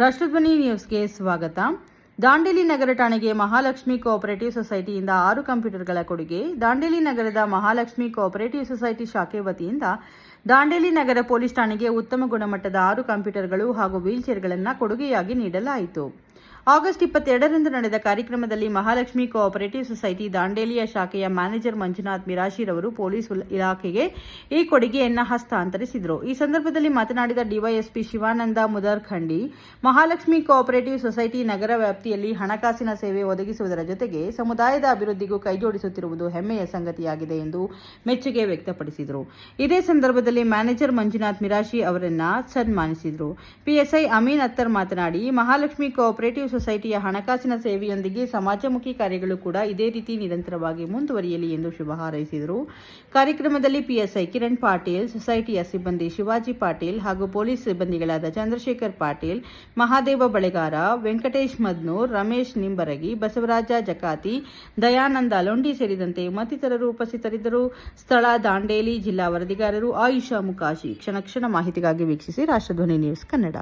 ರಾಷ್ಟ್ರಧ್ವನಿ ನ್ಯೂಸ್ಗೆ ಸ್ವಾಗತ. ದಾಂಡೇಲಿ ನಗರ ಠಾಣೆಗೆ ಮಹಾಲಕ್ಷ್ಮಿ ಕೋಆಪರೇಟಿವ್ ಸೊಸೈಟಿಯಿಂದ 6 ಕಂಪ್ಯೂಟರ್ಗಳ ಕೊಡುಗೆ. ದಾಂಡೇಲಿ ನಗರದ ಮಹಾಲಕ್ಷ್ಮಿ ಕೋಆಪರೇಟಿವ್ ಸೊಸೈಟಿ ಶಾಖೆ ವತಿಯಿಂದ ದಾಂಡೇಲಿ ನಗರ ಪೊಲೀಸ್ ಠಾಣೆಗೆ ಉತ್ತಮ ಗುಣಮಟ್ಟದ 6 ಕಂಪ್ಯೂಟರ್ಗಳು ಹಾಗೂ ವೀಲ್ಚೇರ್ಗಳನ್ನು ಕೊಡುಗೆಯಾಗಿ ನೀಡಲಾಯಿತು. ಆಗಸ್ಟ್ 22ರಂದು ನಡೆದ ಕಾರ್ಯಕ್ರಮದಲ್ಲಿ ಮಹಾಲಕ್ಷ್ಮಿ ಕೋಆಪರೇಟಿವ್ ಸೊಸೈಟಿ ದಾಂಡೇಲಿಯ ಶಾಖೆಯ ಮ್ಯಾನೇಜರ್ ಮಂಜುನಾಥ್ ಮಿರಾಶಿರವರು ಪೊಲೀಸ್ ಇಲಾಖೆಗೆ ಈ ಕೊಡುಗೆಯನ್ನು ಹಸ್ತಾಂತರಿಸಿದರು. ಈ ಸಂದರ್ಭದಲ್ಲಿ ಮಾತನಾಡಿದ DYSP Shivanand Mudarkhandi, Mahalakshmi cooperative society ನಗರ ವ್ಯಾಪ್ತಿಯಲ್ಲಿ ಹಣಕಾಸಿನ ಸೇವೆ ಒದಗಿಸುವುದರ ಜೊತೆಗೆ ಸಮುದಾಯದ ಅಭಿವೃದ್ಧಿಗೂ ಕೈಜೋಡಿಸುತ್ತಿರುವುದು ಹೆಮ್ಮೆಯ ಸಂಗತಿಯಾಗಿದೆ ಎಂದು ಮೆಚ್ಚುಗೆ ವ್ಯಕ್ತಪಡಿಸಿದರು. ಇದೇ ಸಂದರ್ಭದಲ್ಲಿ ಮ್ಯಾನೇಜರ್ ಮಂಜುನಾಥ್ ಮಿರಾಶಿ ಅವರನ್ನು ಸನ್ಮಾನಿಸಿದರು. ಪಿಎಸ್ಐ ಅಮೀನ್ ಅತ್ತರ್ ಮಾತನಾಡಿ, ಮಹಾಲಕ್ಷ್ಮಿ ಕೋಆಪರೇಟಿವ್ ಸೊಸೈಟಿಯ ಹಣಕಾಸಿನ ಸೇವೆಯೊಂದಿಗೆ ಸಮಾಜಮುಖಿ ಕಾರ್ಯಗಳು ಕೂಡ ಇದೇ ರೀತಿ ನಿರಂತರವಾಗಿ ಮುಂದುವರಿಯಲಿ ಎಂದು ಶುಭ ಹಾರೈಸಿದರು. ಕಾರ್ಯಕ್ರಮದಲ್ಲಿ ಪಿಎಸ್ಐ ಕಿರಣ್ ಪಾಟೀಲ್, ಸೊಸೈಟಿಯ ಸಿಬ್ಬಂದಿ ಶಿವಾಜಿ ಪಾಟೀಲ್ ಹಾಗೂ ಪೊಲೀಸ್ ಸಿಬ್ಬಂದಿಗಳಾದ ಚಂದ್ರಶೇಖರ್ ಪಾಟೀಲ್, ಮಹಾದೇವ ಬಳೆಗಾರ, ವೆಂಕಟೇಶ್ ಮದ್ನೂರ್, ರಮೇಶ್ ನಿಂಬರಗಿ, ಬಸವರಾಜ ಜಕಾತಿ, ದಯಾನಂದ ಲೊಂಡಿ ಸೇರಿದಂತೆ ಮತ್ತಿತರರು ಉಪಸ್ಥಿತರಿದ್ದರು. ಸ್ಥಳ ದಾಂಡೇಲಿ. ಜಿಲ್ಲಾ ವರದಿಗಾರರು ಆಯುಷಾ ಮುಕಾಶಿ. ಕ್ಷಣ ಕ್ಷಣ ಮಾಹಿತಿಗಾಗಿ ವೀಕ್ಷಿಸಿ ರಾಷ್ಟ್ರಧ್ವನಿ ನ್ಯೂಸ್ ಕನ್ನಡ.